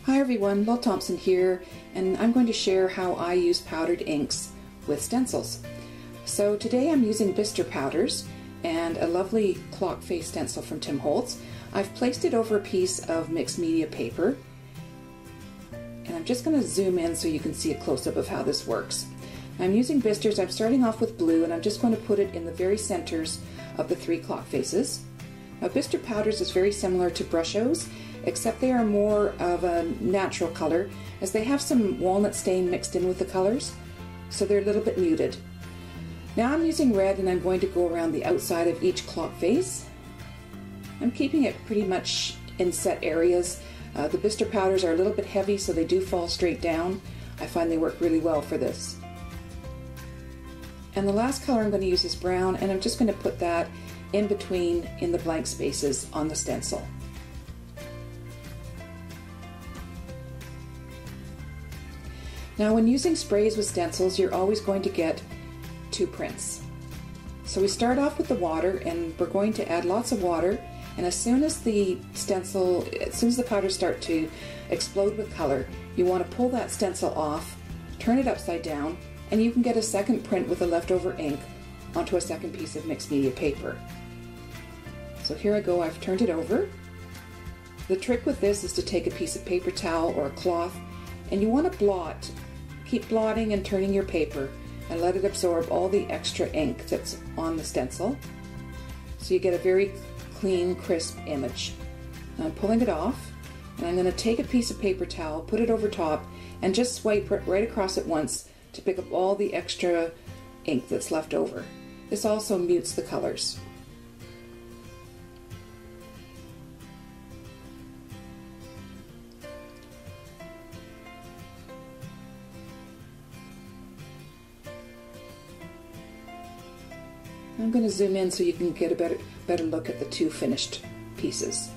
Hi everyone, Lil Thompson here, and I'm going to share how I use powdered inks with stencils. So today I'm using Bister powders and a lovely clock face stencil from Holtz. I've placed it over a piece of mixed media paper, and I'm just going to zoom in so you can see a close-up of how this works. I'm using Bisters. I'm starting off with blue, and I'm just going to put it in the very centers of the three clock faces. Now, Bister powders is very similar to brushos, except they are more of a natural color, as they have some walnut stain mixed in with the colors, so they're a little bit muted. Now I'm using red, and I'm going to go around the outside of each clock face. I'm keeping it pretty much in set areas. The Bister powders are a little bit heavy, so they do fall straight down. I find they work really well for this. And the last color I'm going to use is brown, and I'm just going to put that in between in the blank spaces on the stencil. Now, when using sprays with stencils, you're always going to get two prints. So we start off with the water, and we're going to add lots of water, and as soon as the powders start to explode with color, you want to pull that stencil off, turn it upside down, and you can get a second print with the leftover ink onto a second piece of mixed media paper. So here I go, I've turned it over. The trick with this is to take a piece of paper towel or a cloth, and you want to blot. Keep blotting and turning your paper and let it absorb all the extra ink that's on the stencil, so you get a very clean, crisp image. Now I'm pulling it off, and I'm going to take a piece of paper towel, put it over top, and just swipe right across it once to pick up all the extra ink that's left over. This also mutes the colors. I'm going to zoom in so you can get a better look at the two finished pieces.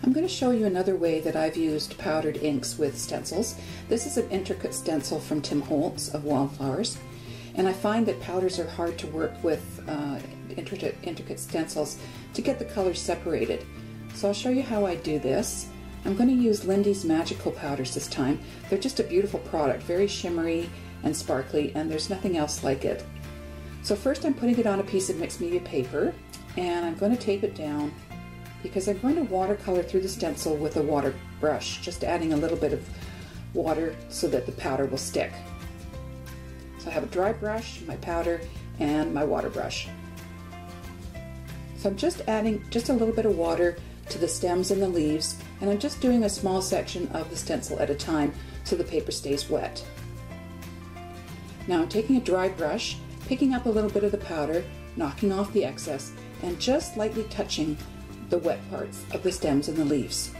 I'm going to show you another way that I've used powdered inks with stencils. This is an intricate stencil from Holtz of Wildflowers, and I find that powders are hard to work with intricate stencils to get the colors separated. So I'll show you how I do this. I'm going to use Lindy's magical powders this time. They're just a beautiful product, very shimmery and sparkly, and there's nothing else like it. So first I'm putting it on a piece of mixed media paper, and I'm going to tape it down because I'm going to watercolor through the stencil with a water brush, just adding a little bit of water so that the powder will stick. So I have a dry brush, my powder, and my water brush. So I'm just adding just a little bit of water to the stems and the leaves, and I'm just doing a small section of the stencil at a time so the paper stays wet. Now I'm taking a dry brush, picking up a little bit of the powder, knocking off the excess, and just lightly touching the wet parts of the stems and the leaves.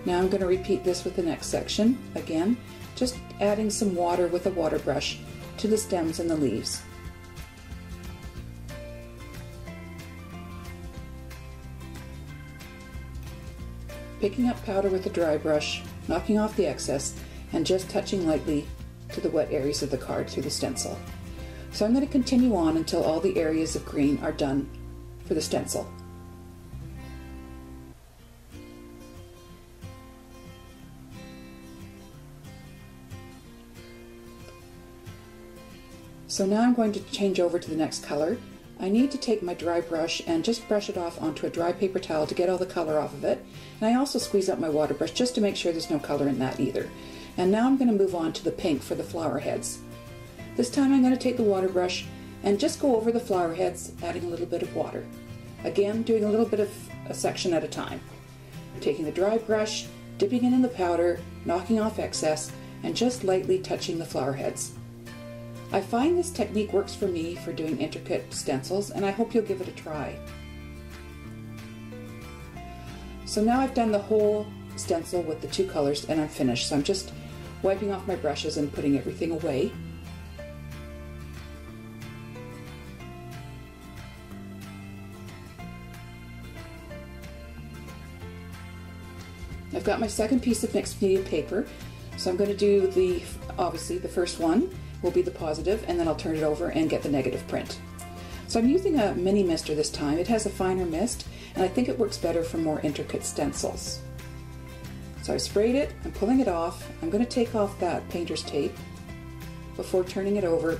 Now I'm going to repeat this with the next section. Again, just adding some water with a water brush to the stems and the leaves. Picking up powder with a dry brush, knocking off the excess, and just touching lightly to the wet areas of the card through the stencil. So I'm going to continue on until all the areas of green are done for the stencil. So now I'm going to change over to the next color. I need to take my dry brush and just brush it off onto a dry paper towel to get all the color off of it. And I also squeeze up my water brush just to make sure there's no color in that either. And now I'm going to move on to the pink for the flower heads. This time I'm going to take the water brush and just go over the flower heads, adding a little bit of water. Again, doing a little bit of a section at a time. Taking the dry brush, dipping it in the powder, knocking off excess, and just lightly touching the flower heads. I find this technique works for me for doing intricate stencils, and I hope you'll give it a try. So now I've done the whole stencil with the two colors, and I'm finished. So I'm just wiping off my brushes and putting everything away. I've got my second piece of mixed media paper, so I'm going to do obviously the first one, will be the positive, and then I'll turn it over and get the negative print. So I'm using a mini mister this time. It has a finer mist, and I think it works better for more intricate stencils. So I sprayed it, I'm pulling it off. I'm going to take off that painter's tape before turning it over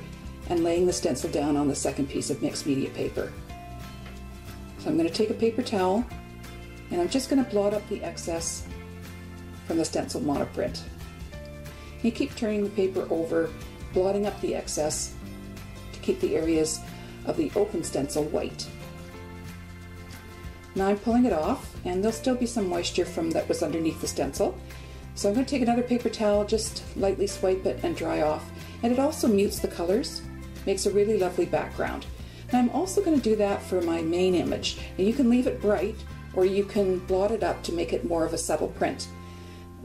and laying the stencil down on the second piece of mixed media paper. So I'm going to take a paper towel, and I'm just going to blot up the excess from the stencil monoprint. You keep turning the paper over, blotting up the excess to keep the areas of the open stencil white. Now I'm pulling it off, and there'll still be some moisture from that was underneath the stencil. So I'm going to take another paper towel, just lightly swipe it and dry off. And it also mutes the colors, makes a really lovely background. And I'm also going to do that for my main image. Now you can leave it bright, or you can blot it up to make it more of a subtle print.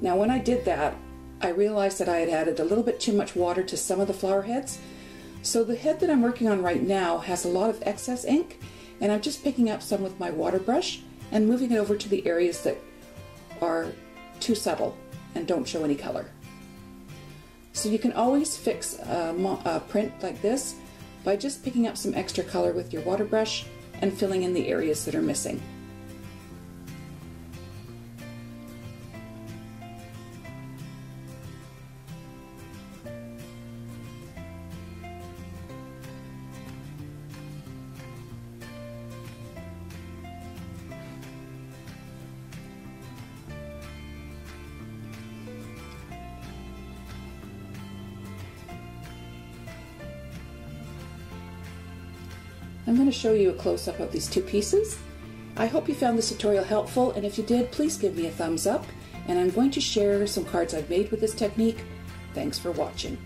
Now when I did that, I realized that I had added a little bit too much water to some of the flower heads. So the head that I'm working on right now has a lot of excess ink, and I'm just picking up some with my water brush and moving it over to the areas that are too subtle and don't show any color. So you can always fix a print like this by just picking up some extra color with your water brush and filling in the areas that are missing. I'm going to show you a close-up of these two pieces. I hope you found this tutorial helpful, and if you did, please give me a thumbs up, and I'm going to share some cards I've made with this technique. Thanks for watching.